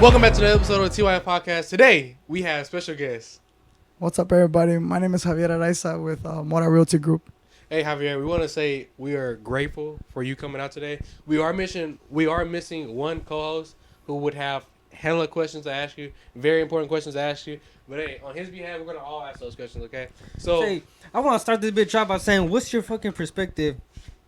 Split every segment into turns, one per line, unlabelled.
Welcome back to the episode of the TYF Podcast. Today, we have special guests.
What's up, everybody? My name is Javier Araiza with Mora Realty Group.
Hey, Javier, we want to say we are grateful for you coming out today. We are missing one co-host who would have hella questions to ask you, very important questions to ask you. But hey, on his behalf, we're going to all ask those questions, okay? So,
Say, I want to start this bitch off by saying, what's your fucking perspective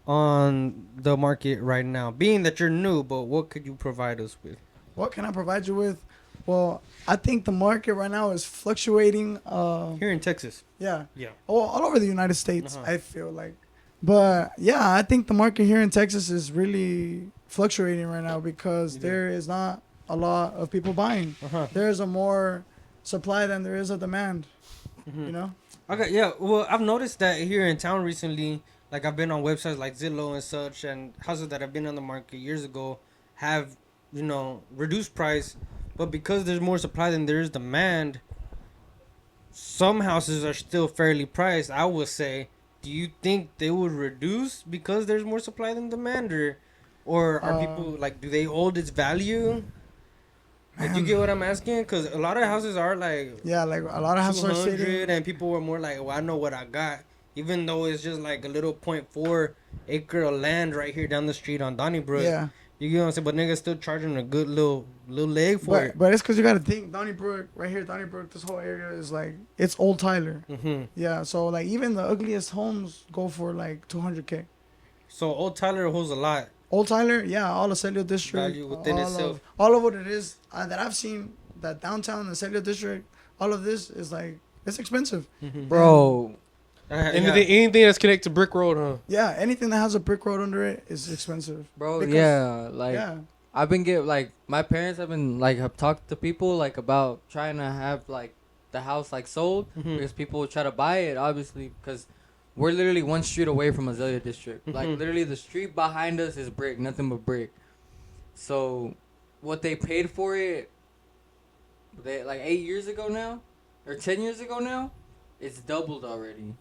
on the market right now? Being that you're new, but what could you provide us with?
What can I provide you with? Well, I think the market right now is fluctuating.
Here in Texas.
Yeah.
Yeah.
All over the United States,
Uh-huh.
I feel like. But, yeah, I think the market here in Texas is really fluctuating right now because there is not a lot of people buying.
Uh-huh.
There's a more supply than there is a demand,
Mm-hmm.
you know?
Okay, yeah. Well, I've noticed that here in town recently, like I've been on websites like Zillow and such, and houses that have been on the market years ago have, reduced price. But because there's more supply than there is demand, some houses are still fairly priced, I would say. Do you think they would reduce because there's more supply than demand, or are people like, do they hold its value? Like, you get what I'm asking? Because a lot of houses are like,
Yeah, like a lot of houses are
200,
sitting.
and people were more like, well, I know what I got, even though it's just like a little 0.4 acre of land right here down the street on Donnybrook.
Yeah.
You get what I'm saying? But niggas still charging a good little leg for it.
But it's because you got to think, Donnybrook, right here, Donnybrook, this whole area is like, it's old Tyler.
Mm-hmm.
Yeah, so like even the ugliest homes go for like 200K.
So Old Tyler holds a lot.
Old Tyler, yeah, all the Celio district,
Value within itself.
all of what it is that I've seen, that downtown, the Celio district, all of this is like, it's expensive.
Mm-hmm.
Bro,
anything that's connected to Brick Road, huh?
Yeah, anything that has a brick road under it is expensive.
bro,
Because-
yeah, like
Yeah,
I've been my parents have been have talked to people like about trying to have like the house like sold
Mhm.
because people try to buy it, obviously, because we're literally one street away from Azalea District. Like
Mhm.
literally the street behind us is brick, nothing but brick. So what they paid for it, they like 8 years ago now, or 10 years ago now, it's doubled already.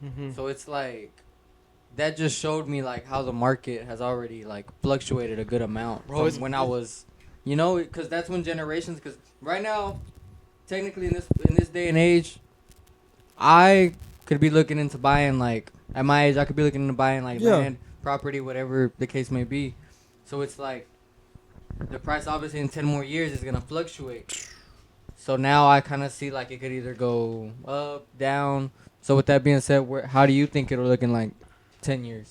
Mm-hmm.
So it's like that just showed me like how the market has already like fluctuated a good amount
Bro,
from when I was, because that's when generations. Because right now, technically in this day and age, I could be looking into buying like at my age I could be looking into buying like land, property, whatever the case may be. So it's like the price obviously in 10 more years is gonna fluctuate. So now I kind of see like it could either go up, down. So with that being said, how do you think it'll look in like 10 years?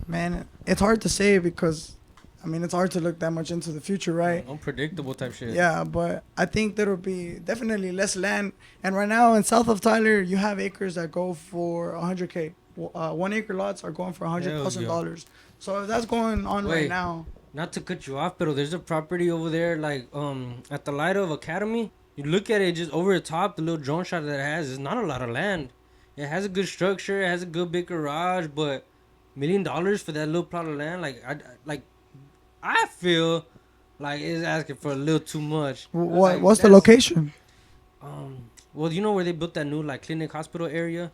man, it's hard to say because, I mean, it's hard to look that much into the future, right?
Unpredictable type shit.
Yeah, but I think there will be definitely less land. And right now in south of Tyler, you have acres that go for 100K. 1 acre lots are going for $100,000. So if that's going on right
Wait.
now.
Not to cut you off, but there's a property over there, like at the Light of Academy. You look at it, just over the top, the little drone shot that it has. It's not a lot of land. It has a good structure. It has a good big garage, but $1 million for that little plot of land, I feel like it's asking for a little too much.
What's the location?
Well, you know where they built that new like clinic hospital area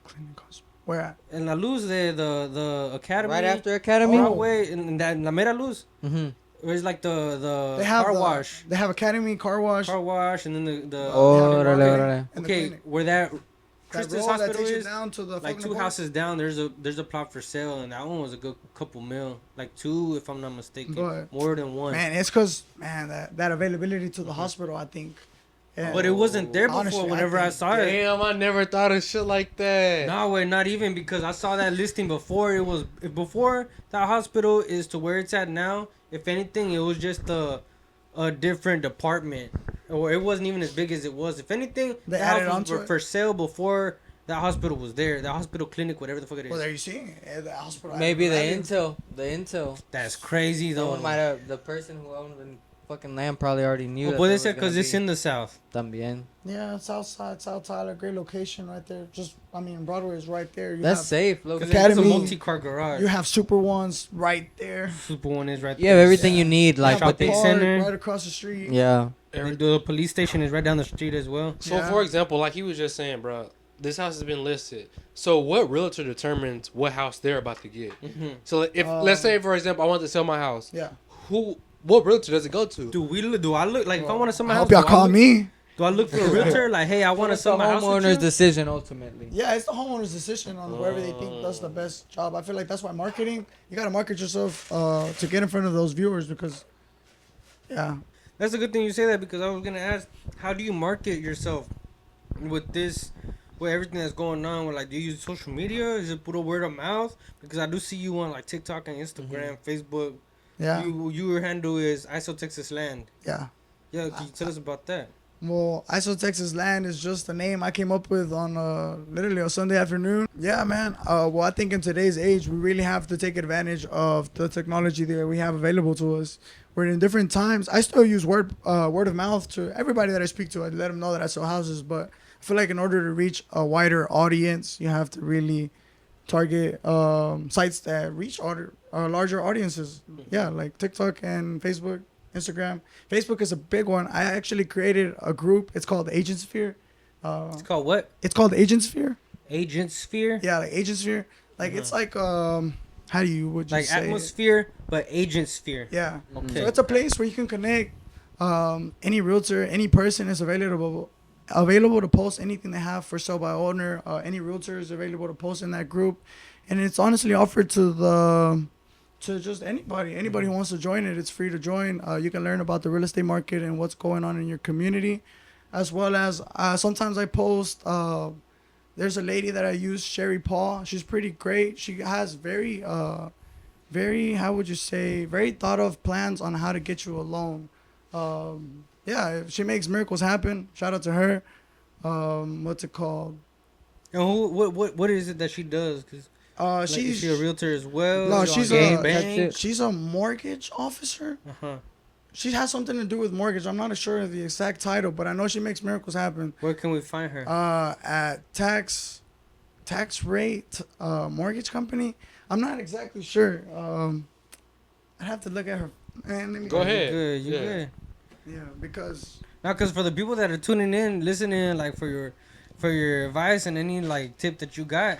Where at?
in La Luz, the academy,
Right after Academy?
all the way in that La Mera Luz.
Mm-hmm.
Where it's like the
They have
car wash.
They have Academy car wash.
And then the
Oh,
they have it
órale,
right
órale.
in the
okay,
clinic.
where that
That
Christus
road that
Hospital
takes you
is,
down to the
like
Falcon
two
Park.
houses down, there's a plot for sale, and that one was a good couple mil, like 2 if I'm not mistaken,
But,
more than 1.
Man, it's because, that availability to the hospital, I think. Yeah.
But it wasn't there before.
Honestly,
Whenever I
think-
saw it,
Damn, I never thought of shit like that.
no way, not even, because I saw that listing before. It was before that hospital is to where it's at now. If anything, it was just a different department, or it wasn't even as big as it was. If anything,
They
the
added
house
onto
was
it?
for sale before that hospital was there. The hospital clinic, whatever the fuck it is.
Well, there you see it. The hospital.
Maybe the
added
intel. The intel.
That's crazy though.
Someone might have, the person who owned the fucking land probably already knew.
Well, but they said because it's in the south.
También.
Yeah, South Side, South Tyler, great location right there. Broadway is right there. You
That's
have,
safe. Look.
Because it's a
Academy.
multi-car garage.
You have Super Ones right there.
Super One is right
You have
there.
everything you need. Like,
You have
what
the
they
shopping
park
center.
right across the street.
Yeah.
And the police station is right down the street as well.
So,
Yeah.
for example, like he was just saying, bro, this house has been listed. So, what realtor determines what house they're about to get?
Mm-hmm.
So, if let's say, for example, I want to sell my house,
Yeah.
what realtor does it go to?
Do I look like if I want to sell my
I
house?
hope y'all
do I
call
look-
me.
Do I look for a realtor? Like, hey, I want to
It's
sell
the
my house. with
homeowner's
you?
decision ultimately.
Yeah, it's the homeowner's decision on wherever they think does the best job. I feel like that's why marketing, you gotta market yourself to get in front of those viewers because, yeah.
That's a good thing you say that because I was gonna ask, how do you market yourself with this, with everything that's going on? With like, do you use social media? Is it put a word of mouth? Because I do see you on like TikTok and Instagram, Facebook.
Yeah.
Your handle is ISELLTEXASLAND.
Yeah.
Yeah, can you tell us about that?
Well, ISELLTEXASLAND is just a name I came up with on literally a Sunday afternoon. Yeah, man. Well, I think in today's age, we really have to take advantage of the technology that we have available to us. We're in different times. I still use word of mouth to everybody that I speak to. I let them know that I sell houses, but I feel like in order to reach a wider audience, you have to really target sites that reach larger audiences. Yeah, like TikTok and Facebook. Instagram. Facebook is a big one. I actually created a group. It's called Agent Sphere.
It's called what?
It's called Agent Sphere.
Agent Sphere?
Yeah, like Agent Sphere. Like it's like how do you would you
Like
say it?
atmosphere, but agent sphere.
Yeah.
Okay.
So it's a place where you can connect any realtor, any person is available to post anything they have for sale by owner. Any realtor is available to post in that group, and it's honestly offered to just anybody who wants to join it. It's free to join. You can learn about the real estate market and what's going on in your community, as well as sometimes I post. There's a lady that I use, Sherry Paul. She's pretty great. She has very how would you say, very thought of plans on how to get you a loan. Yeah, she makes miracles happen. Shout out to her. What's it called?
And what is it that she does? Cause like, is she a realtor as well?
No,
Is she
she's
on
a
Gabe Bank?
she's a mortgage officer.
Uh-huh.
She has something to do with mortgage. I'm not sure of the exact title, but I know she makes miracles happen.
Where can we find her?
At tax rate mortgage company. I'm not exactly sure. I'd have to look at her. Man, let me
Go ahead.
You
Yeah.
good.
Yeah, because
Now, because for the people that are tuning in, listening, like for your advice and any like tip that you got,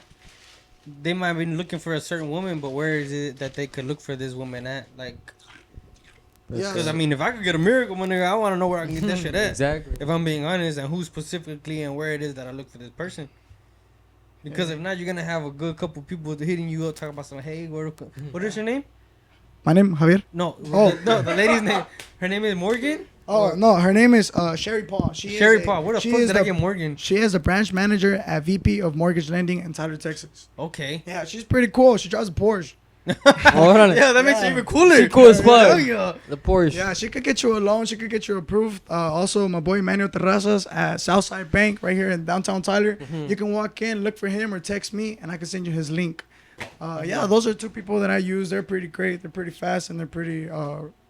they might be looking for a certain woman, but where is it that they could look for this woman at? Like,
yeah,
because I mean, if I could get a miracle, my nigga, I want to know where I can get that shit at.
Exactly.
If I'm being honest, and who specifically and where it is that I look for this person. Because if not, you're gonna have a good couple people hitting you up talking about some. Hey, what is your name?
my name Javier.
No,
Oh.
the lady's name. Her name is Morgan.
Oh no, her name is Sherry Paul.
Sherry Paul. Where the fuck did I get Morgan?
She is a branch manager at VP of Mortgage Lending in Tyler, Texas.
Okay.
Yeah, she's pretty cool. She drives a Porsche.
Hold on.
Yeah, that makes it even cooler.
She cool as fuck.
Hell yeah.
The Porsche.
Yeah, she could get you a loan. She could get you approved. Also, my boy Manuel Terrazas at Southside Bank right here in downtown Tyler. You can walk in, look for him, or text me, and I can send you his link. Yeah, those are two people that I use. They're pretty great. They're pretty fast, and they're pretty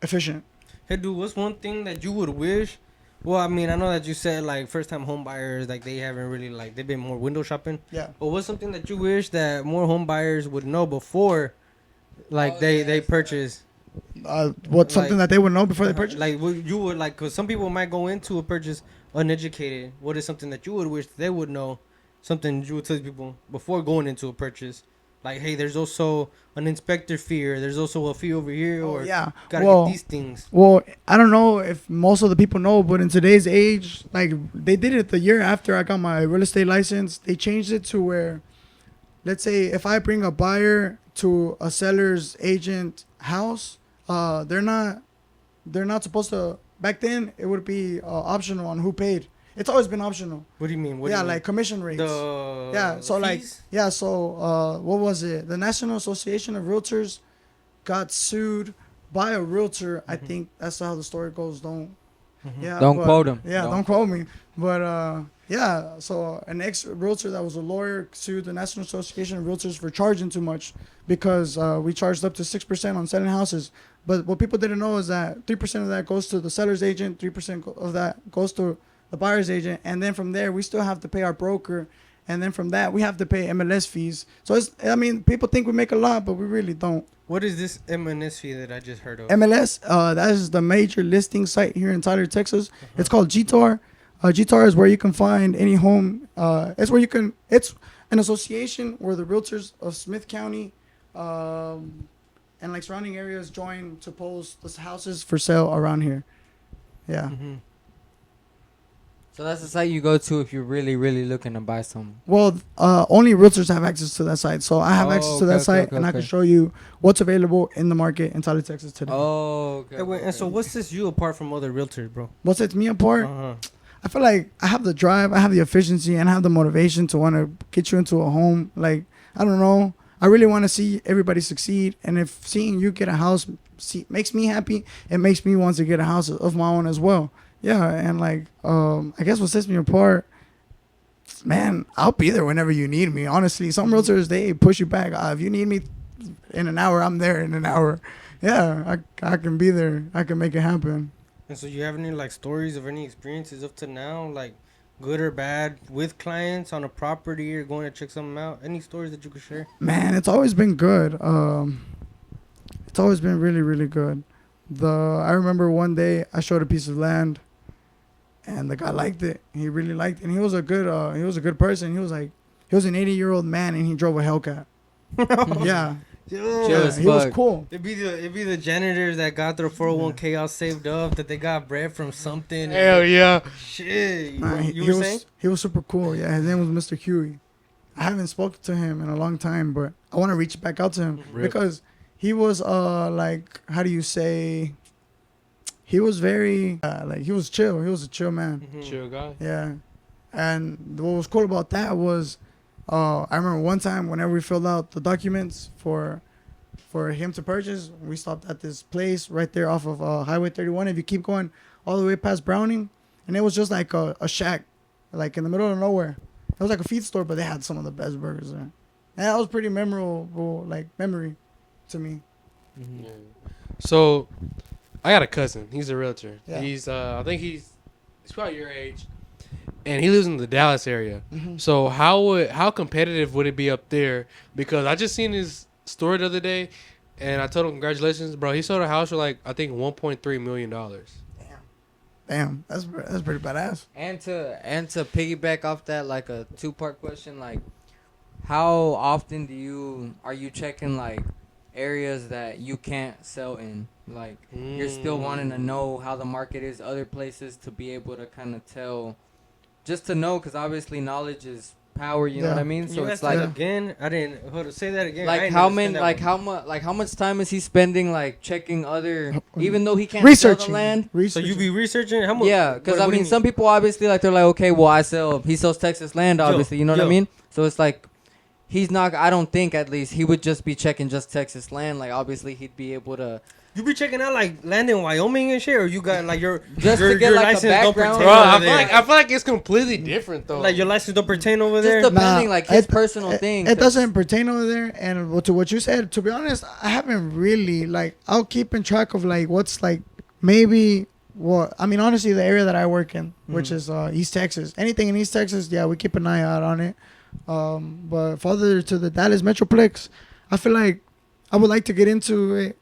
efficient.
Hey, dude, what's one thing that you would wish? Well, I mean, I know that you said like first-time home buyers, like they haven't really like they've been more window shopping.
Yeah.
But what's something that you wish that more home buyers would know before, like they purchase?
What's something
Like-
that they would know before they purchase?
Like you would like, cause some people might go into a purchase uneducated. What is something that you would wish they would know? Something you would tell people before going into a purchase. Like, hey, there's also an inspector fee, or there's also a fee over here, or
yeah.
gotta
Well,
get these things.
Well, I don't know if most of the people know, but in today's age, like they did it the year after I got my real estate license. They changed it to where, let's say, if I bring a buyer to a seller's agent house, they're not supposed to. Back then, it would be optional on who paid. It's always been optional.
What do you mean? What do
Yeah,
you mean?
like commission rates.
The
So like
fees?
what was it? The National Association of Realtors got sued by a realtor. I think that's how the story goes. Don't
Don't quote him.
Yeah, don't quote me. But yeah, so an ex realtor that was a lawyer sued the National Association of Realtors for charging too much because we charged up to 6% on selling houses. But what people didn't know is that 3% of that goes to the seller's agent, 3% of that goes to the buyer's agent, and then from there we still have to pay our broker, and then from that we have to pay MLS fees. So it's, I mean, people think we make a lot, but we really don't.
What is this MNS fee that I just heard of?
MLS, that is the major listing site here in Tyler, Texas. It's called GTAR. GTAR is where you can find any home. It's where you can. It's an association where the realtors of Smith County, and like surrounding areas join to post the houses for sale around here. Yeah.
Mm-hmm.
So that's the site you go to if you're really, really looking to buy some.
Well, only realtors have access to that site. So I have access to that site, and I can show you what's available in the market in Tyler, Texas today.
Oh, okay.
And so what sets you apart from other realtors, bro?
What sets me apart?
Uh-huh.
I feel like I have the drive, I have the efficiency, and I have the motivation to want to get you into a home. Like, I don't know. I really want to see everybody succeed. And if seeing you get a house makes me happy, it makes me want to get a house of my own as well. Yeah, and like, I guess what sets me apart, man, I'll be there whenever you need me. Honestly, some realtors, they push you back. If you need me in an hour, I'm there in an hour. Yeah, I can be there. I can make it happen.
And so you have any like stories of any experiences up to now, like good or bad, with clients on a property or going to check something out? Any stories that you could share?
Man, it's always been good. It's always been really, really good. I remember one day I showed a piece of land, and the guy liked it. He really liked it, and he was a good person. He was like, he was an 80-year-old man, and he drove a Hellcat. Yeah.
Yo,
He was cool.
It'd be the janitors that got their 401k all saved up, that they got bread from something.
Hell yeah.
Shit.
Nah,
You were saying?
He was super cool. Yeah, his name was Mr. Huey. I haven't spoken to him in a long time, but I want to reach back out to him because he was like, how do you say? He was very like, he was chill. He was a chill man.
Mm-hmm.
Chill guy.
Yeah, and what was cool about that was, I remember one time whenever we filled out the documents for him to purchase, we stopped at this place right there off of Highway 31. If you keep going all the way past Browning, and it was just like a shack, like in the middle of nowhere. It was like a feed store, but they had some of the best burgers there. And that was pretty memorable, like memory to me.
Mm-hmm.
Yeah. So, I got a cousin. He's a realtor.
Yeah.
He's I think he's probably your age, and he lives in the Dallas area.
Mm-hmm.
So how competitive would it be up there? Because I just seen his story the other day, and I told him congratulations, bro. He sold a house for like I think $1.3 million.
Damn, that's pretty badass.
And to piggyback off that, like a 2-part question, like how often are you checking like areas that you can't sell in? Like you're still wanting to know how the market is other places to be able to kind of tell, just to know, because obviously knowledge is power, you know what I mean? So it's like,
again, I didn't hold to say that again.
like how much time is he spending like checking other, even though he can't
researching
sell the land?
So you be researching how much?
Yeah, because I mean, some people obviously like, they're like, okay, well, he sells Texas land, obviously, you know what I mean? So it's like, he's not, I don't think at least he would just be checking just Texas land. Like obviously he'd be able to.
You be checking out like land in Wyoming and shit, or you got like your
just
your,
to get
your
like a
license don't
background.
pertain
Bro,
over
I
there.
feel like it's completely different though.
Like your license don't pertain over
Just
there.
depending, like his personal thing.
It doesn't pertain over there. And to what you said, to be honest, I haven't really, like, I'll keep in track of like what's like maybe what, I mean, honestly, the area that I work in, which is East Texas. Anything in East Texas, yeah, we keep an eye out on it. But further to the Dallas Metroplex, I feel like I would like to get into it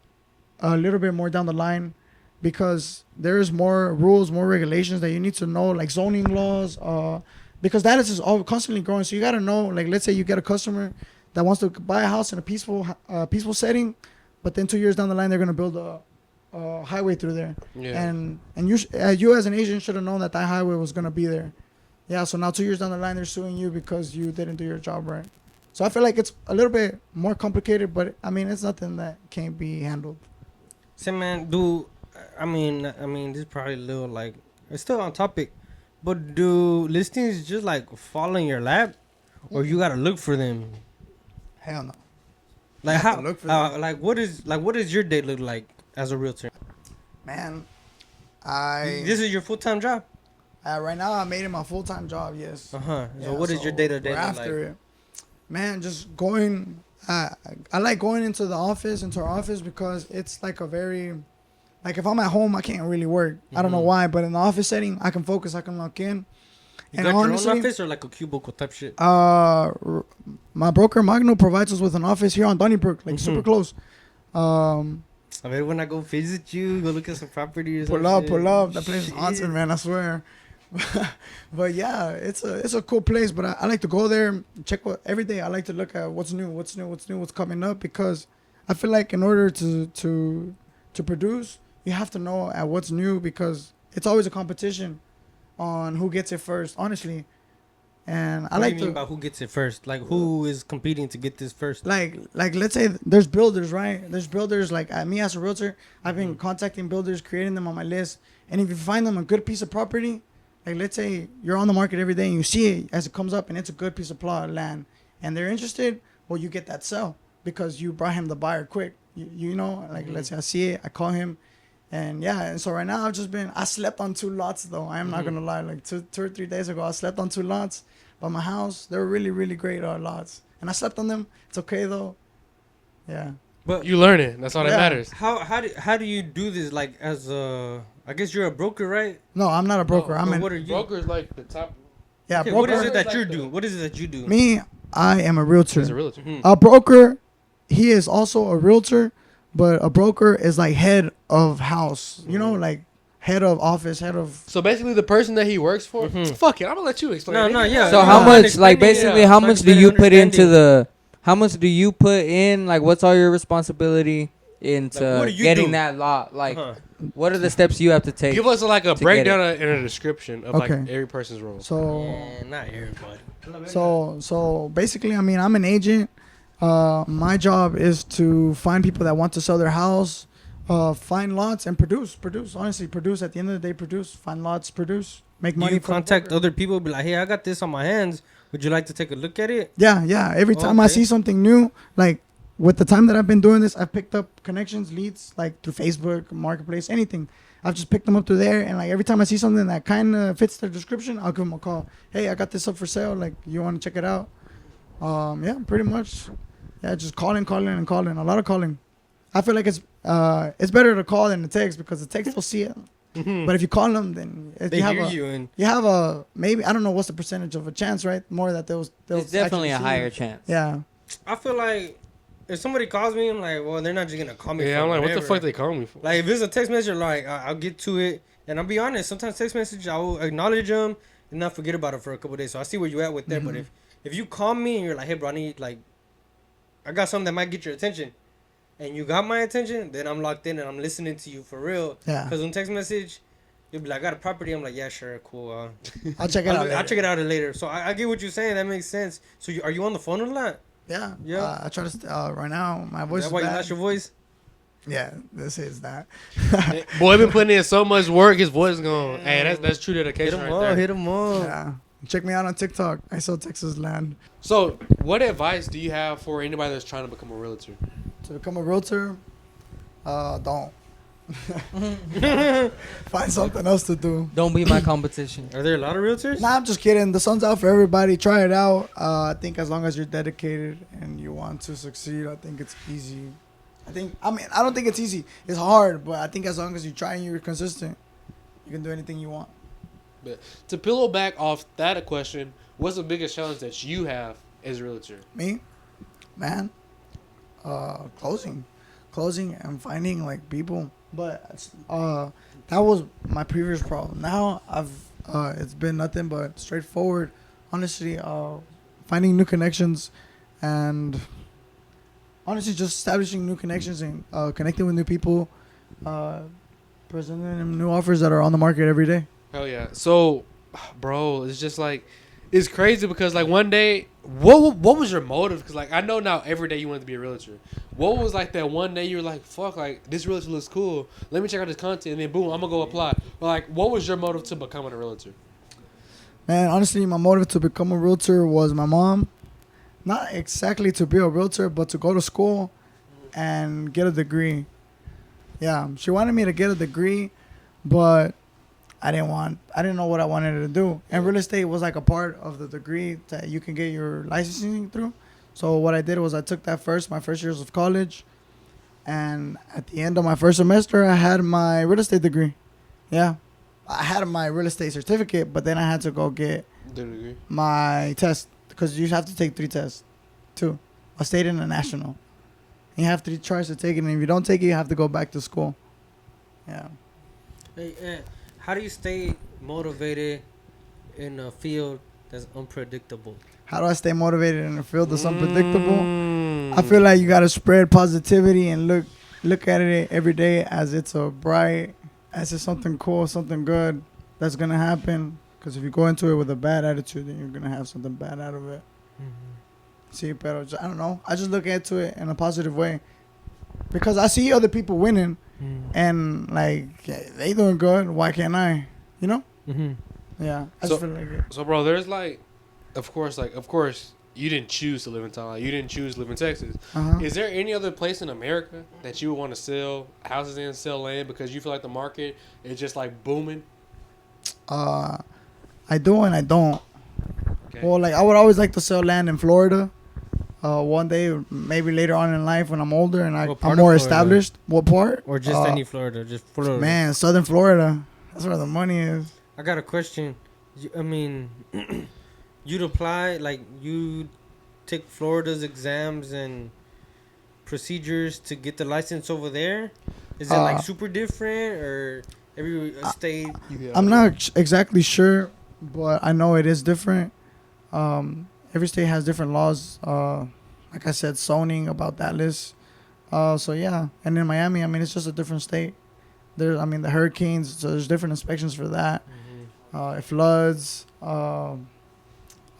a little bit more down the line, because there's more rules, more regulations that you need to know, like zoning laws, because Dallas is all constantly growing. So you got to know, like, let's say you get a customer that wants to buy a house in a peaceful setting, but then 2 years down the line, they're going to build a highway through there.
Yeah.
And you as an agent should have known that highway was going to be there. Yeah, so now 2 years down the line, they're suing you because you didn't do your job right. So I feel like it's a little bit more complicated, but I mean, it's nothing that can't be handled.
Say, man, I mean, this is probably a little like, it's still on topic, but do listings just like fall in your lap, or you gotta look for them?
Hell no.
Like
have
how?
to look for them.
Like what does your day look like as a realtor?
Man,
This is your full-time job.
Right now I made it my full-time job. Yes.
So
Yeah,
what is your day-to-day look
after
like?
it? Man, just going. I like going into our office, because it's like a very, like, if I'm at home, I can't really work. I don't know why, but in the office setting, I can focus, I can lock in.
You got your own office or like a cubicle type shit?
My broker Magno provides us with an office here on Donnybrook, like super close.
I mean, when I go visit you, go look at some properties.
Pull up. That place is awesome, man. I swear. But yeah, it's a cool place. But I like to go there, check every day. I like to look at what's new, what's coming up, because I feel like in order to produce, you have to know at what's new because it's always a competition on who gets it first. Honestly, and I
What
like
do you mean
to
about who gets it first? Like who is competing to get this first?
like let's say there's builders, right? There's builders like me as a realtor. I've been contacting builders, creating them on my list, and if you find them a good piece of property, like let's say you're on the market every day and you see it as it comes up and it's a good piece of plot of land, and they're interested, well, you get that sell because you brought him the buyer quick. You know, like let's say I see it, I call him, and yeah, and so right now I slept on 2 lots though. I am not gonna lie, like two or 3 days ago I slept on 2 lots by my house. They were really, really great lots, and I slept on them. It's okay though. Yeah.
But
You learn it. That's all that
Yeah.
matters.
how do you do this? Like as I guess you're a broker, right?
No, I'm not a broker.
Oh,
I'm
but
an
what are you?
Broker's like the top.
yeah
Okay,
broker.
what is it that
Like
you
the-
do? What is it that you do?
Me, I am a realtor.
As a realtor.
Mhm.
A broker, he is also a realtor, but a broker is like head of house. You know, like head of office, head of.
So basically, the person that he works for.
Mhm.
Fuck it. I'm gonna let you explain.
No,
it.
no, yeah.
So
no,
how
I'm
much, like
explaining it,
basically,
yeah.
how
I'm
much do
better
you put into
understanding.
the? How much do you put in? Like, what's all your responsibility into
Like, what do you
getting
do?
that lot? Like,
Uh-huh.
what are the steps you have to take?
Give us like a
to
breakdown and a description of like
Okay.
every person's role.
So,
Yeah, not everybody.
so basically, I mean, I'm an agent. My job is to find people that want to sell their house, find lots, and produce. Honestly, produce. At the end of the day, produce. Find lots, produce. Make
Do
money.
you
for the
contact
broker.
other people? Be like, hey, I got this on my hands. Would you like to take a look at it?
Yeah. Every time I
Okay.
see something new, like with the time that I've been doing this, I've picked up connections, leads, like through Facebook, Marketplace, anything. I've just picked them up through there, and like every time I see something that kind of fits their description, I'll give them a call. Hey, I got this up for sale. Like, you want to check it out? Yeah, pretty much. Yeah, just calling. A lot of calling. I feel like it's better to call than to text because the text will see it. But if you call them, then
They hear you, and
you have a maybe, I don't know what's the percentage of a chance, right? More that they'll
It's definitely a
actually see
higher
you.
chance.
Yeah.
I feel like if somebody calls me, I'm like, well, they're not just gonna call me.
Yeah,
for
I'm like, what the
whatever.
fuck they call me for?
Like if it's a text message, like I'll get to it, and I'll be honest. Sometimes text message, I will acknowledge them and not forget about it for a couple days. So I see where you at with that. But if you call me and you're like, hey, bro, I got something that might get your attention, and you got my attention, then I'm locked in and I'm listening to you for real.
Yeah.
Because on text message, you'll be like, I got a property. I'm like, yeah, sure, cool.
I'll check it out.
I'll check it out later. So I get what you're saying. That makes sense. So are you on the phone a lot?
Yeah.
Yeah.
I try to right now. My voice
Is
is
that why you
bad.
lost your voice?
Yeah, this is that.
Boy, been putting in so much work, his voice going. Hey, that's true
Hit
dedication
him
right
up.
there.
Hit him up.
Yeah. Check me out on TikTok. ISELLTEXASLAND.
So, what advice do you have for anybody that's trying to become a realtor?
To become a realtor, don't. Find something else to do.
Don't be my competition.
Are there a lot of realtors?
Nah, I'm just kidding. The sun's out for everybody. Try it out. I think as long as you're dedicated and you want to succeed, I think it's easy. I don't think it's easy. It's hard, but I think as long as you try and you're consistent, you can do anything you want.
But to pillow back off that question, what's the biggest challenge that you have as a realtor?
Me, man, closing and finding like people. But that was my previous problem. Now it's been nothing but straightforward. Honestly, finding new connections and honestly just establishing new connections and connecting with new people, presenting them new offers that are on the market every day.
Hell yeah. So, bro, it's just like, it's crazy because like one day, what was your motive? Because like I know now every day you wanted to be a realtor. What was like that one day you were like, fuck, like this realtor looks cool. Let me check out this content and then boom, I'm gonna go apply. But like, what was your motive to becoming a realtor?
Man, honestly, my motive to become a realtor was my mom. Not exactly to be a realtor, but to go to school and get a degree. Yeah, she wanted me to get a degree, but I didn't know what I wanted to do. And real estate was like a part of the degree that you can get your licensing through. So what I did was I took my first years of college, and at the end of my first semester, I had my real estate degree. Yeah, I had my real estate certificate, but then I had to go get
The degree.
my test because you have to take 3 tests, 2, a state and a national. You have 3 tries to take it, and if you don't take it, you have to go back to school. Yeah.
Hey, how do you stay motivated in a field that's unpredictable?
How do I stay motivated in a field that's unpredictable? I feel like you gotta spread positivity and look at it every day as it's something cool, something good that's gonna happen. Because if you go into it with a bad attitude, then you're gonna have something bad out of it. See, pero I don't know. I just look into it in a positive way because I see other people winning, and like they doing good. Why can't I? You know? Yeah. I just feel like it.
So, bro, there's of course, you didn't choose to live in Thailand. You didn't choose to live in Texas. Is there any other place in America that you would want to sell houses in, sell land because you feel like the market is just like booming?
I do and I don't.
Okay.
Well, like I would always like to sell land in Florida. One day, maybe later on in life when I'm older and I'm more established. What part?
Or just any Florida, just Florida.
Man, Southern Florida. That's where the money is.
I got a question. I mean, you'd apply, like, you take Florida's exams and procedures to get the license over there? Is it, like, super different or every state?
I'm not exactly sure, but I know it is different. Every state has different laws. Like I said, zoning about that list. So, yeah. And in Miami, I mean, it's just a different state. The hurricanes, so there's different inspections for that. It floods, all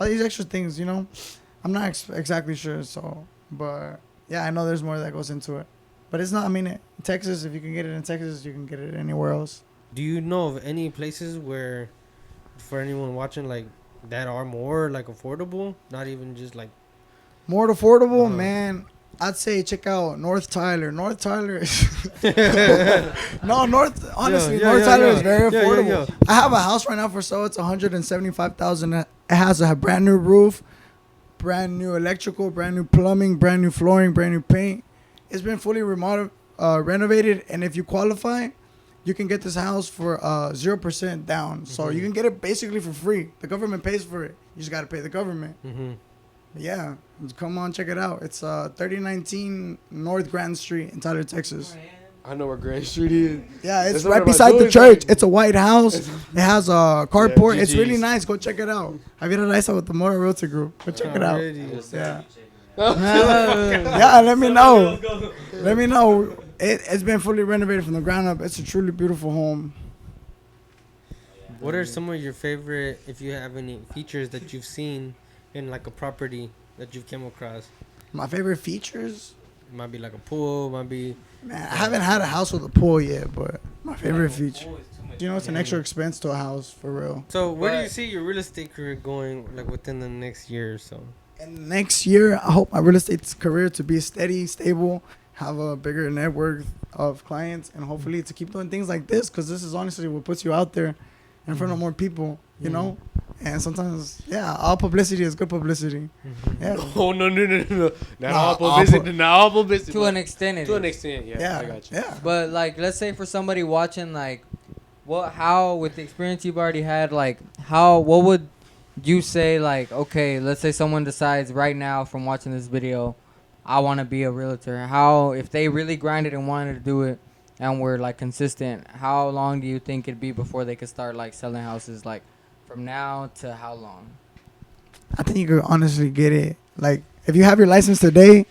these extra things, you know. I'm not exactly sure, but yeah, I know there's more that goes into it. But it's not, in Texas, if you can get it in Texas, you can get it anywhere else.
Do you know of any places where, for anyone watching, like, that are more, like, affordable? Not even just, like...
More affordable, man. I'd say check out North Tyler. North Tyler is... North Tyler is very affordable. I have a house right now for sale. It's $175,000. It has a brand new roof, brand new electrical, brand new plumbing, brand new flooring, brand new paint. It's been fully renovated, and if you qualify, you can get this house for 0% down. So you can get it basically for free. The government pays for it. You just got to pay the government. Yeah, come on, check it out. It's 3019 North Grand Street in Tyler, Texas.
I know where Grand Street is.
Yeah, it's right beside the church. It's a white house. It has a carport. It's really nice. Go check it out. Javier Araiza with the Motor Realty Group. Go check it out. Yeah. Yeah, let me know. Let me know. It's been fully renovated from the ground up. It's a truly beautiful home.
What are some of your favorite, if you have any features that you've seen in like a property that you've came across?
My favorite features?
It might be like a pool, might be...
Man, I haven't had a house with a pool yet, but my favorite feature. Do you know it's an extra expense to a house, for real?
So where do you see your real estate career going, like within the next year or so?
And next year, I hope my real estate career to be steady, stable, have a bigger network of clients, and hopefully to keep doing things like this, because this is honestly what puts you out there in front of more people, you know? And sometimes, yeah, all publicity is good publicity. Yeah.
Oh, no. Not all publicity. Not all publicity.
To an extent, it
To
is.
an extent, yeah. I got you.
Yeah.
But, like, let's say for somebody watching, like, how, with the experience you've already had, like, what would you say, like, okay, let's say someone decides right now from watching this video, I want to be a realtor. How, if they really grinded and wanted to do it and were, like, consistent, how long do you think it'd be before they could start, like, selling houses, like, from now to how long?
I think you could honestly get it. Like, if you have your license today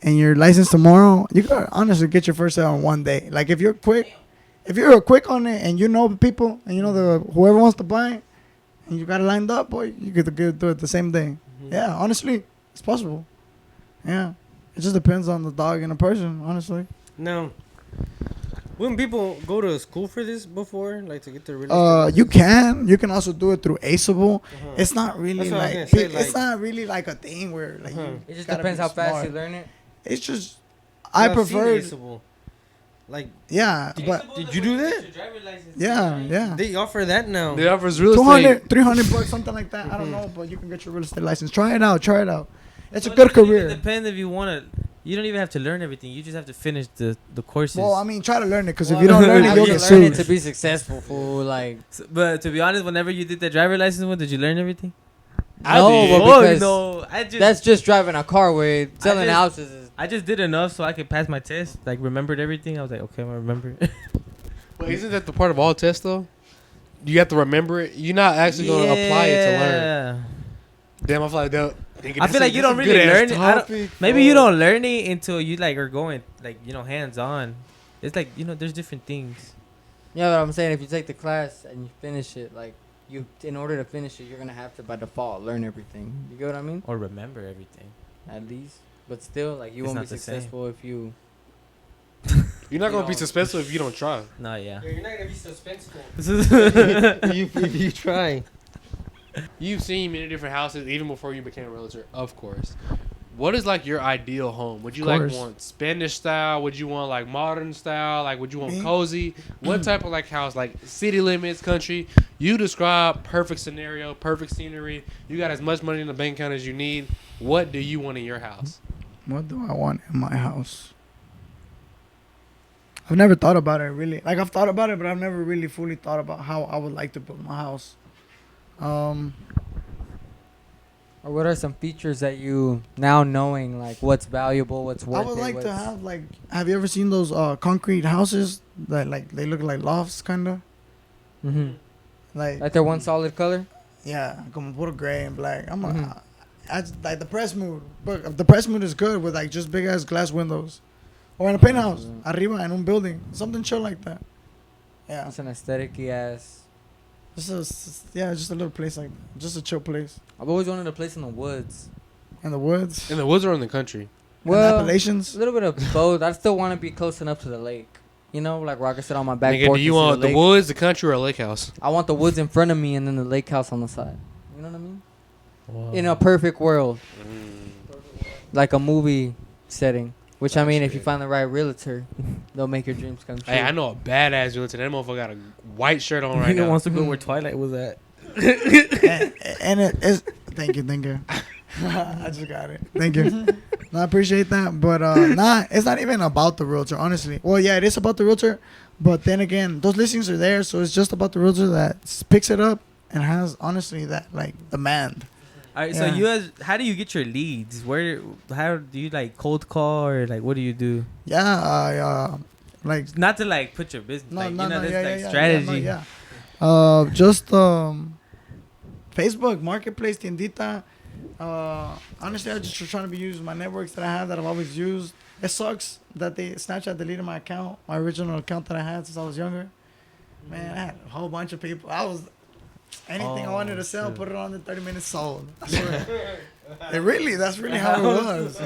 and your license tomorrow, you could honestly get your first sale in one day. Like, if you're quick on it and you know the people and you know whoever wants to buy it and you got it lined up, boy, you could do it the same day. Yeah, honestly, it's possible. Yeah. It just depends on the dog and the person, honestly.
Now, wouldn't people go to school for this before, like to get their real estate?
You can also do it through ASELTEXASLAND. It's not really it's not really like a thing where like
it just depends how fast you learn it.
It's just I prefer
like
but
did you do that?
Yeah.
They offer that now.
They offers real estate.
$200 something like that. I don't know, but you can get your real estate license. Try it out. It's a good career.
It depends if you want to. You don't even have to learn everything. You just have to finish the courses.
Well, I mean, try to learn it because if you don't learn it, you'll get sued.
To be successful, fool. Like,
but to be honest, whenever you did the driver license one, did you learn everything?
That's just driving a car. Where selling houses.
I just did enough so I could pass my test. Like, remembered everything. I was like, okay, I remember.
Well, isn't that the part of all tests though? You have to remember it. You're not actually going to apply it to learn. Damn, I feel like that.
I feel like you don't really learn it. Maybe you don't learn it until you like are going like hands on. It's like there's different things.
Yeah, but I'm saying if you take the class and you finish it, like in order to finish it, you're gonna have to by default learn everything. You get what I mean?
Or remember everything.
At least, but still, like you won't be successful if you.
You're not gonna be successful if you don't try.
No, yeah.
You're not gonna be suspenseful. if you try.
You've seen many different houses even before you became a realtor, of course. What is like your ideal home? Would you like want Spanish style? Would you want like modern style? Like would you want cozy? What type of like house? Like city limits, country? You describe perfect scenario, perfect scenery. You got as much money in the bank account as you need. What do you want in your house?
What do I want in my house? I've never thought about it really. Like I've thought about it, but I've never really fully thought about how I would like to build my house.
Or what are some features that you now knowing like what's valuable, what's worth it?
I would like to have like. Have you ever seen those concrete houses that like they look like lofts, kinda?
Mm-hmm.
Like
they're one solid color.
Yeah, como puro gray and black. Like the press mood, but the press mood is good with like just big ass glass windows, or in a penthouse, arriba in un building, something chill like that. Yeah,
it's an aesthetic-y ass.
Just a little place like just a chill place.
I've always wanted a place in the woods.
In the woods.
In the woods or in the country?
Well,
Appalachians.
A little bit of both. I still want to be close enough to the lake. You know, like where I can sit on my back
porch.
porch.
Do you want the woods, the country, or a lake house?
I want the woods in front of me and then the lake house on the side. You know what I mean?
Whoa.
In a perfect world. Like a movie setting. Which, I mean, if you find the right realtor, they'll make your dreams come true.
Hey, I know a badass realtor. That motherfucker got a white shirt on right now.
He wants to go where Twilight was at.
and it is. Thank you. I just got it. Thank you. No, I appreciate that. But it's not even about the realtor, honestly. Well, yeah, it is about the realtor. But then again, those listings are there. So it's just about the realtor that picks it up and has, honestly, that, like, demand.
All right, so how do you get your leads? How do you like cold call or like what do you do?
Yeah, like
not to like put your business. Strategy.
Just Facebook Marketplace, Tiendita. Honestly, I just trying to be using my networks that I have that I've always used. It sucks that Snapchat deleted my account, my original account that I had since I was younger. Man, I had a whole bunch of people. Anything I wanted to sell, put it on in 30 minutes, sold. I swear. That's really how it was.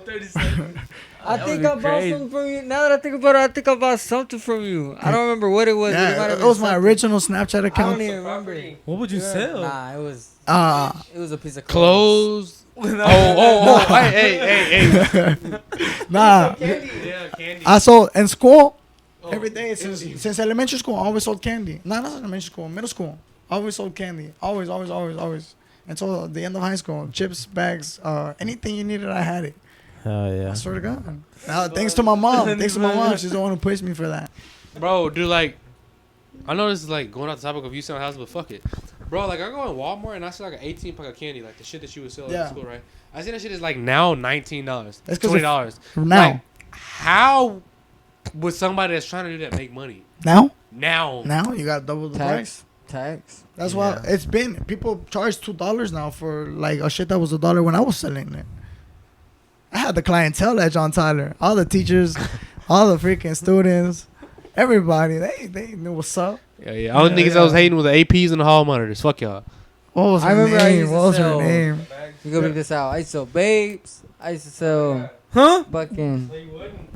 30 seconds. I think I bought something from you. Now that I think about it, I think I bought something from you. I don't remember what it was.
Yeah, it was my original Snapchat account.
I don't even remember.
What would you sell?
Nah, it was a piece of
clothes. Hey.
Nah.
Yeah, candy.
I sold in school every day since elementary school. I always sold candy. Not elementary school, middle school. I always sold candy. Always. Until the end of high school. Chips, bags, anything you needed, I had it.
Oh, yeah.
I swear to God. Now, thanks to my mom. She's the one who pushed me for that.
Bro, dude, like, I know this is like going off the topic of you selling houses, but fuck it. Bro, like, I go in Walmart and I see like an 18 pack of candy, like the shit that you would sell at school, right? I see that shit is like now $19, $20.
Now.
Like, how would somebody that's trying to do that make money?
Now, you got double the price.
Tax.
That's why it's been. People charge $2 now for like a shit that was $1 when I was selling it. I had the clientele edge on Tyler. All the teachers, all the freaking students, everybody. They knew what's up.
Yeah. All the niggas that was hating with the APs and the hall monitors. Fuck y'all.
What was her name? What was her name?
You go make this out. I used to sell babes. I used to sell fucking.
No, you wouldn't.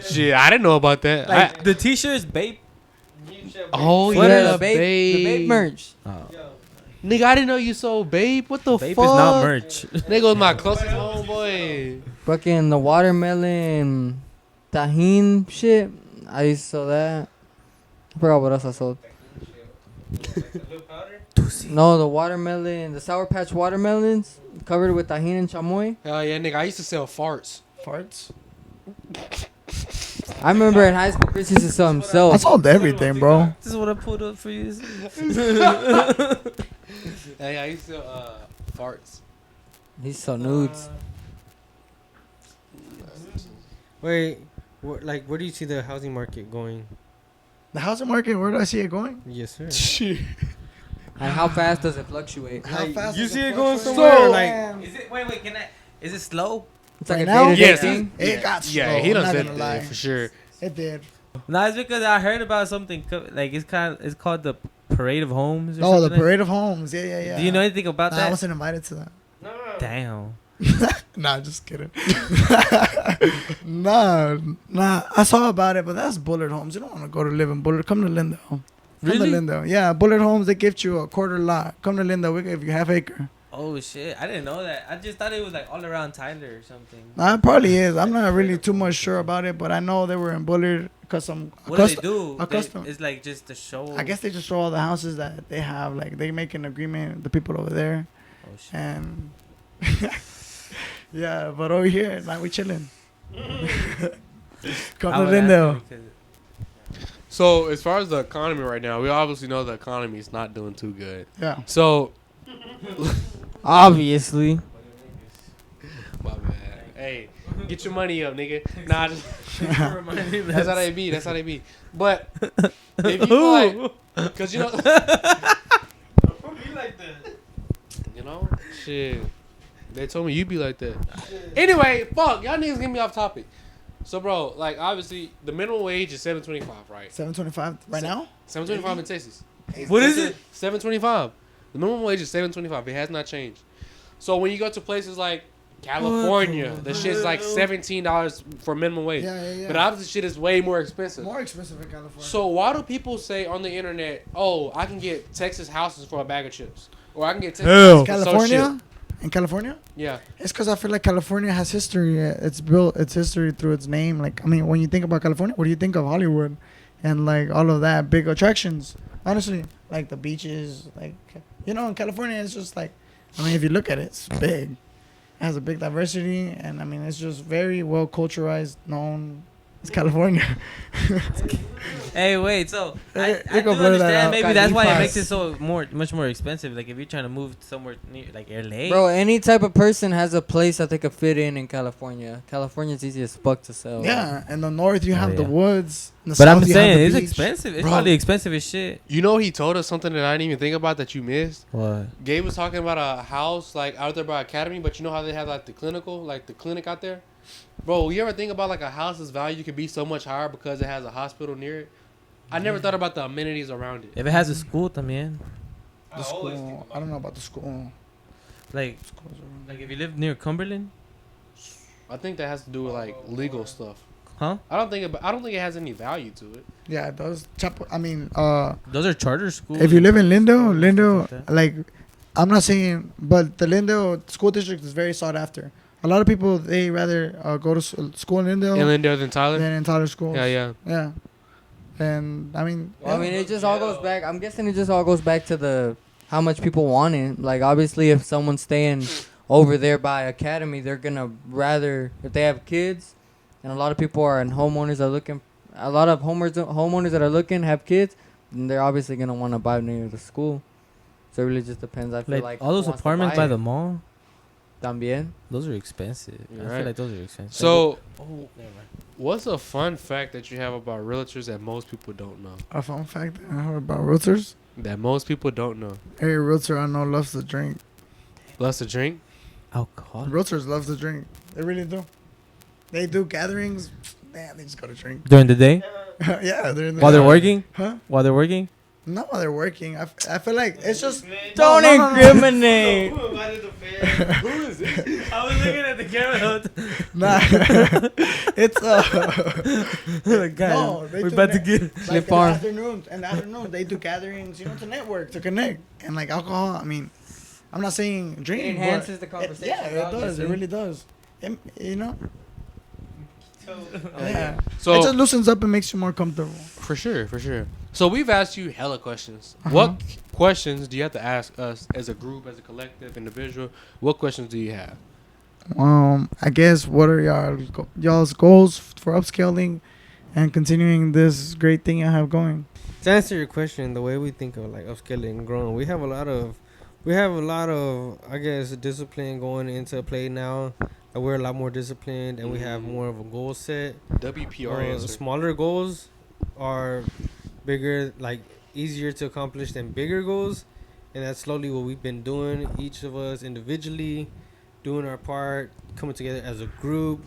Shit, I didn't know about that.
Like the t-shirts, babe.
Oh
yeah,
yeah,
the babe merch.
Oh.
Nigga, I didn't know you sold babe. What the
Babe
fuck?
is not merch.
Nigga was my closest homeboy.
Fucking the watermelon tahine shit. I used to sell that. I forgot what else I sold. No, the watermelon, the Sour Patch watermelons covered with tahine and chamoy.
Hell yeah, nigga. I used to sell farts.
Farts?
I remember in high school, Chris used to sell himself.
I sold everything, bro.
This is what I pulled up for you.
Hey, I used to sell farts.
He sell nudes.
Wait, where do you see the housing market going?
The housing market, where do I see it going?
Yes, sir.
Shit.
And how fast does it fluctuate?
How fast
You
does
see
it
it going
fluctuate?
somewhere?
So-
Like,
Is it? Wait. Can I? Is it slow?
It's like
Right
a
now?
day-to-day
Yes,
thing.
It got slow.
Yeah, he
I'm
done
not
said
gonna
that
lie.
for sure.
It did.
No, it's because I heard about something like it's called the Parade of Homes. Or
Oh, the
something like-
Parade of Homes. Yeah.
Do you know anything about
Nah, I
that?
wasn't invited to that.
Damn.
Nah, just kidding. nah. I saw about it, but that's Bullard Homes. You don't want to go to live in Bullard. Come to Lindale. Come to
Really?
Lindale. Yeah, Bullard Homes. They gift you a quarter lot. Come to Lindale. We give you half acre.
Oh shit! I didn't know that. I just thought it was like all around Tyler or something.
Nah, it probably is. I'm not really too much sure about it, but I know they were in Bullard because some.
What do they do?
a custom-
It's like just the show.
I guess they just show all the houses that they have. Like they make an agreement, the people over there,
Oh shit.
and yeah. But over here, now we chilling. Come
I
to
would ask
Lindale.
you because-
So as far as the economy right now, we obviously know the economy is not doing too good.
Yeah.
So,
Obviously.
my bad. Hey, get your money up, nigga. Nah, just, that's how they be. That's how they be. But if you feel like, cause you know, you know, shit. They told me you be like that. Anyway, fuck, y'all niggas get me off topic. So, bro, like obviously the minimum wage is $7.25, right?
725 right now.
$7.25 in Texas.
What is it?
$7.25. The minimum wage is $7.25. It has not changed. So when you go to places like California, the shit's like $17 for minimum wage.
Yeah.
But obviously, shit is way more expensive.
More expensive in California.
So why do people say on the internet, "Oh, I can get Texas houses for a bag of chips," or "I can get Texas houses for some
California.
shit"?
In California,
Yeah.
it's because I feel like California has history. It's built its history through its name. Like, I mean, when you think about California, what do you think of Hollywood and like all of that big attractions? Honestly, like the beaches, like in California, it's just like, I mean, if you look at it, it's big. It has a big diversity, and I mean, it's just very well culturalized, known. It's California.
Hey, wait. So I
You
do
can blur that
understand.
out.
Maybe that's why it
Califas.
makes it so much more expensive. Like if you're trying to move somewhere near, like LA.
Bro, any type of person has a place that they could fit in California. California's easy as fuck to sell.
Yeah, in the north you
Oh,
have the
yeah.
woods. In the
But I'm
south, you have
saying
the
it's
beach.
expensive. It's
Bro.
probably expensive as shit.
You know, he told us something that I didn't even think about that you missed.
What?
Gabe was talking about a house like out there by Academy, but you know how they have like the clinic out there. Bro, you ever think about like a house's value could be so much higher because it has a hospital near it? I never thought about the amenities around it.
If it has a school, también.
The school. I don't know about the school.
Like if you live near Cumberland,
I think that has to do with like legal stuff.
huh?
I don't think it has any value to it.
Yeah, it does. I mean,
Those are charter schools.
if you live in
and stuff
Lindale,
like that.
like, I'm not saying, but the Lindale school district is very sought after. A lot of people, they rather go to school in Lindale
And then there than Tyler.
than in Tyler schools.
Yeah.
Yeah. And I mean,
Well, I mean, it just all goes back. I'm guessing it just all goes back to the how much people want it. Like, obviously, if someone's staying over there by Academy, they're gonna rather if they have kids, and a lot of people are and homeowners are looking. A lot of homeowners that are looking have kids, and they're obviously gonna want to buy near the school. So it really just depends. I feel like
all those
who wants to
apartments
buy
by
it.
the mall,
También.
those are expensive.
You're
I
right.
feel like those are expensive.
So,
oh, never mind.
what's a fun fact that you have about realtors that most people don't know?
a fun fact I heard about realtors.
That most people don't know.
Every realtor I know loves to drink.
Loves to drink.
Alcohol.
Realtors love to drink. They really do. They do gatherings. Man, they just go to drink.
During the day,
Yeah, they're in the
while they're working,
Huh?
while they're working.
Not while they're working. I feel like it's just.
Don't
no.
incriminate.
Who is it?
I was looking at the camera.
Nah. It's
Guys,
No, they
we're
do
about to
that.
get.
like
Slip farm.
in the afternoons they do gatherings, to network, to connect, and like alcohol. I mean, I'm not saying drinking.
It
but
enhances the conversation.
yeah, it does. It
obviously.
really does. Yeah.
So
It just loosens up and makes you more comfortable.
for sure. So we've asked you hella questions.
Uh-huh.
What questions do you have to ask us as a group, as a collective, individual? What questions do you have?
I guess what are y'all's goals for upscaling and continuing this great thing you have going?
To answer your question, the way we think of like upscaling and growing, we have a lot of I guess discipline going into play now. We're a lot more disciplined and we have more of a goal set.
WPR answer.
Smaller goals are bigger, like easier to accomplish than bigger goals, and that's slowly what we've been doing. Each of us individually, doing our part, coming together as a group.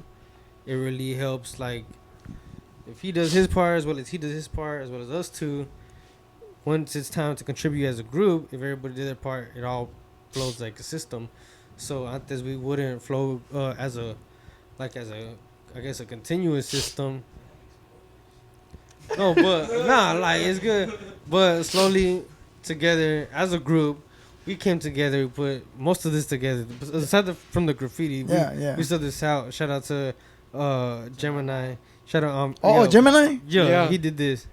It really helps. Like, if he does his part as well as he does his part as well as us two. Once it's time to contribute as a group, if everybody did their part, it all flows like a system. So antes we wouldn't flow as a I guess a continuous system. No, but nah, like it's good. But slowly together as a group, we came together. We put most of this together. Aside from the graffiti, we still this out. Shout out to Gemini. Shout out
Gemini.
Yeah, he did this.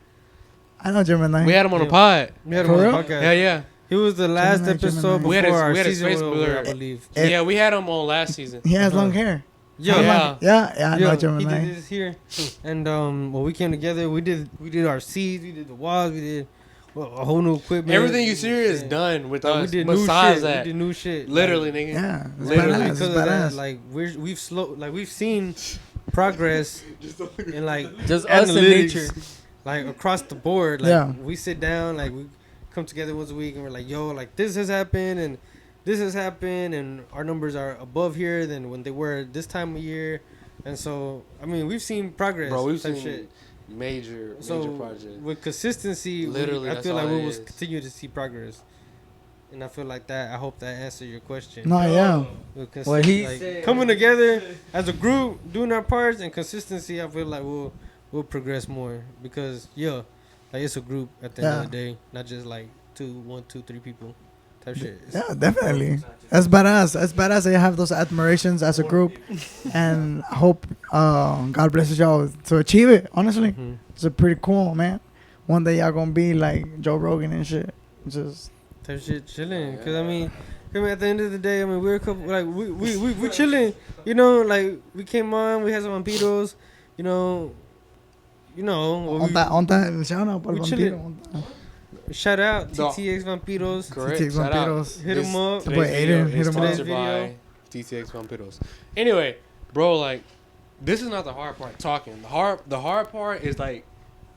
I know Gemini.
We had him on the pod.
We had him on the podcast.
Yeah.
He was the last
Gemini,
episode
Gemini.
before our
we had his
season was
Facebook
over, I
alert.
believe.
Yeah, we had him on last season.
He has long hair.
Yeah.
I know Gemini.
He did this here, and when we came together, we did our seeds, we did the walls, we did a whole new equipment.
Everything you see here is done with us.
We did
Besides
new shit.
that,
We did new shit.
literally,
like,
nigga.
Yeah, it's
Literally.
badass.
because
It's
of that,
badass.
like we've seen progress in like
Just us and nature.
like across the board. Like
Yeah.
we sit down, like we come together once a week, and we're like, yo, like this has happened, and this has happened, and our numbers are above here than when they were this time of year. And so, I mean, we've seen progress.
Bro, we've
type
seen
shit.
major
So
projects.
with consistency,
Literally,
I
that's
feel like
all
we
it
will
is.
continue to see progress. And I feel like that. I hope that answered your question.
No, yeah.
With
What he
like,
said.
coming together as a group, doing our parts, and consistency, I feel like we'll progress more because like it's a group at the end of the day, not just like 1, 2, 3 people type shit.
Yeah, definitely. That's badass. That's badass that you have those admirations as a group, and I hope God blesses y'all to achieve it. Honestly,
Mhm.
it's a pretty cool, man. One day y'all gonna be like Joe Rogan and shit. Just
Type shit chilling. Cause I mean, at the end of the day, I mean we're a couple like we chilling. You know, like we came on, we had some vampiros. You know.
on that, shout out,
we
Vampiro.
chilling.
On that.
Shout out
No.
TTXVAMPIROS.
Correct.
TTX
Shout out.
Vampiros.
Hit 'em up.
The boy
Today's video
Aiden, hit
is
'em up.
sponsored by TTXVAMPIROS. Anyway, bro, like, this is not the hard part. Talking. The hard part is like,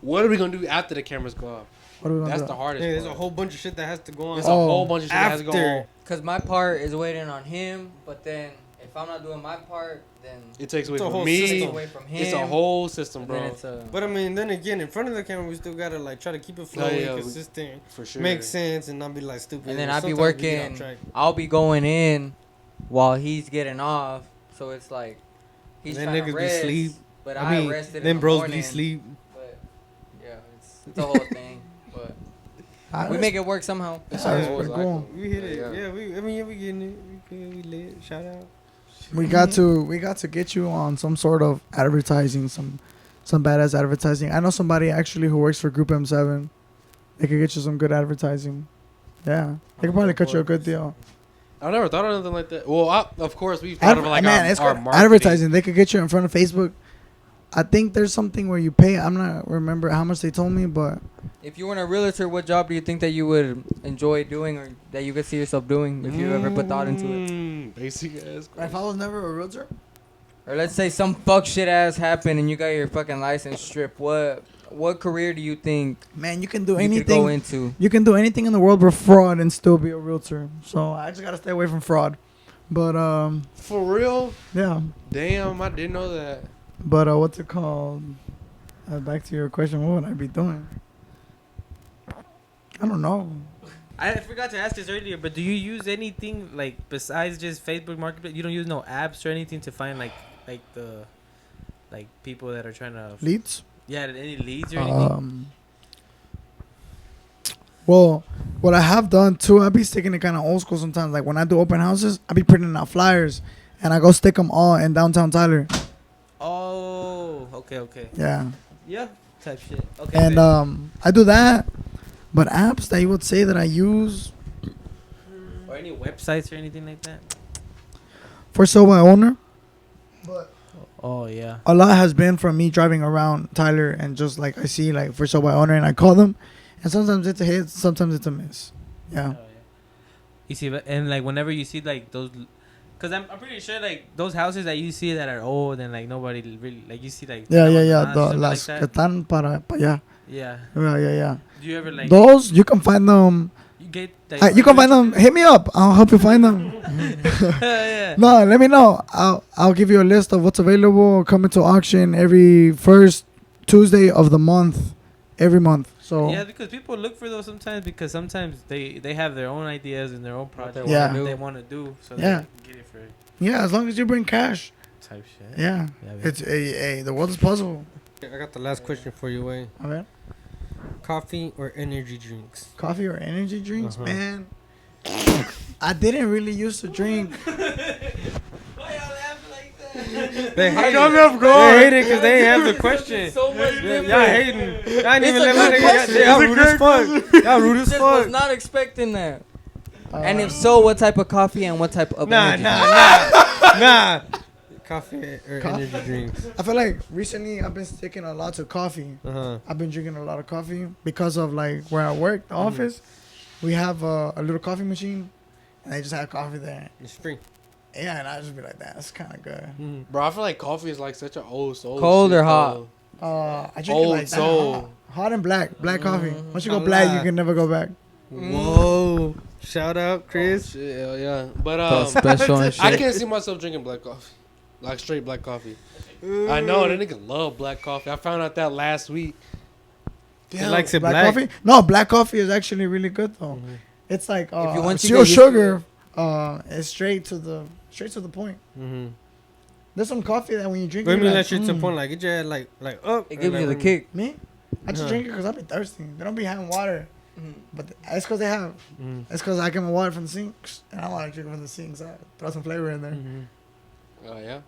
what are we gonna do after the cameras go off?
What are we gonna
That's
do?
the hardest
Yeah, there's a
part.
whole bunch of shit that has to go on.
There's a whole bunch of shit that has to go
After.
on.
Cause my part is waiting on him, but then if I'm not doing my part, then
It takes away
It's a
from
whole
me.
system.
away from him.
It's a whole system,
and then
bro.
it's a,
But I mean, then again, in front of the camera, we still gotta like try to keep it flowing,
yeah, we-
consistent,
For sure.
make sense, and not be like stupid.
and then I'll be
Sometimes we get off
working.
track.
I'll be going in while he's getting off, so it's like he's
Then
trying
niggas
to
be
rest,
sleep.
but
I mean,
rested.
then
in the
bros
morning,
be sleep.
But yeah, it's a whole thing. But we make it work somehow.
It's
Yeah,
our
it's
goals,
pretty
like,
cool.
We hit it.
Yeah.
Yeah, we getting it. We lit. Shout out.
We got to get you on some sort of advertising, some badass advertising. I know somebody actually who works for Group M7. They could get you some good advertising. Yeah, they could probably cut you a good deal.
I've never thought of anything like that. Well, of course, we've thought of like
it's
our
good.
marketing.
Advertising. They could get you in front of Facebook. I think there's something where you pay. I'm not remember how much they told me, but
If you weren't a realtor, what job do you think that you would enjoy doing, or that you could see yourself doing if you ever put thought into it?
Basic ass.
if
question.
I was never a realtor,
Or let's say some fuck shit ass happened and you got your fucking license stripped. What career do you think
man, you can do
you could
anything.
go into?
You can do anything in the world but fraud and still be a realtor. So I just gotta stay away from fraud. But
For real?
yeah.
Damn, I didn't know that.
But what's it called? Back to your question, what would I be doing? I don't know.
I forgot to ask this earlier, but do you use anything like besides just Facebook Marketplace? You don't use no apps or anything to find like the people that are trying to
Leads?
any leads or anything?
Well, what I have done too, I be sticking it kind of old school sometimes. Like when I do open houses, I be printing out flyers, and I go stick them all in downtown Tyler.
Oh, okay.
Yeah,
Yeah, type shit. Okay.
and
bet.
I do that. But apps that you would say that I use
or any websites or anything like that?
for sale by owner,
Oh yeah.
a lot has been from me driving around Tyler and just like I see like for sale by owner and I call them, and sometimes it's a hit, sometimes it's a miss. Yeah.
Oh, yeah. You see, and like whenever you see like those, cause I'm pretty sure like those houses that you see that are old and like nobody really like you see like
Yeah.
something
The
like
las que
that.
están para allá.
Yeah.
Yeah.
Do you ever like
Those you can find them.
get? Like,
You can find them. Hit me up. I'll help you find them.
yeah.
No, let me know. I'll give you a list of what's available coming to auction every first Tuesday of the month, every month. So
Yeah, because people look for those sometimes because sometimes they have their own ideas and their own projects
Yeah.
that they want to do, so
Yeah.
they can get it for
yeah, as long as you bring cash.
type shit.
Yeah, it's the world is possible.
I got the last question for you, Wayne.
All right.
Coffee or energy drinks?
Coffee or energy drinks,
Uh-huh.
man. I didn't really used to drink.
They hate
got
it.
me off guard.
They hate it because they ain't have the question.
So much different.
Y'all hating. Y'all ain't
It's
even
a
let
good
me.
question.
Y'all
It's a
rude as fuck. Y'all rude as
Just was
fuck.
not expecting that. And
Uh,
if so, what type of coffee and what type of
Nah,
energy?
nah. Coffee or
Coffee?
energy drinks?
I feel like recently I've been sticking a lot to coffee. I've been drinking a lot of coffee because of like where I work, the office. We have a little coffee machine, and they just have coffee there.
It's free.
Yeah, and I just be like, that's kind of good.
Bro, I feel like coffee is like such an old soul.
Cold
shit,
or hot?
though.
I drink
Old
it like that,
soul.
hot and black coffee. Once you go
Don't
black,
lie.
you can never go back.
Whoa. Shout out,
Oh,
Chris.
shit, hell yeah. But
Felt special and
I
shit.
can't see myself drinking black coffee, like straight black coffee. I know that nigga love black coffee. I found out that last week.
He likes it
Black
black.
coffee? No, black coffee is actually really good though. It's like
If you want to
zero
get used to
sugar. It's straight to the point. There's some coffee that when you drink
What do
it,
you mean
like,
that shit to the point? Like, it just like up.
It
or
gives
like
you the
when-
kick.
me, I just drink it because I be thirsty. They don't be having water, but it's because they have. It's because I get my water from the sink, and I want to drink it from the sink. So I throw some flavor in there.
Oh yeah.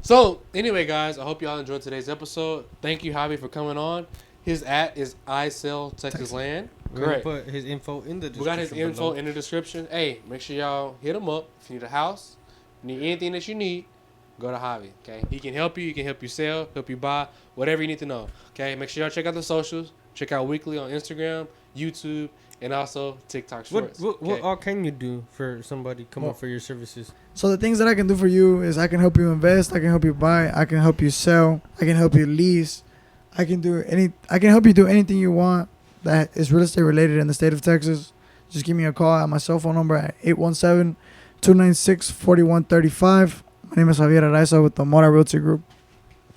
So anyway, guys, I hope y'all enjoyed today's episode. Thank you, Javi, for coming on. His is ISELLTEXASLAND.
We're gonna
Correct.
put his info in the description.
We got his info
below.
in the description. Hey, make sure y'all hit him up. If you need a house, need anything that you need, go to Javi. Okay, he can help you. He can help you sell, help you buy, whatever you need to know. Okay, make sure y'all check out the socials. Check out Weekly on Instagram, YouTube, and also TikTok Shorts.
What
okay?
all can you do for somebody come up for your services?
So the things that I can do for you is I can help you invest. I can help you buy. I can help you sell. I can help you lease. I can help you do anything you want that is real estate related in the state of Texas. Just give me a call at my cell phone number at 817-296-4135. My name is Javier Araiza with the Mora Realty Group.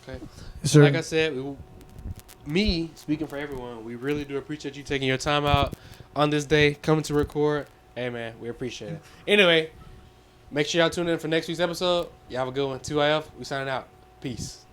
Okay.
Yes, sir.
Like I said, me speaking for everyone, we really do appreciate you taking your time out on this day, coming to record. Hey man, we appreciate it. Anyway, make sure y'all tune in for next week's episode. Y'all have a good one. TYF, we signing out. Peace.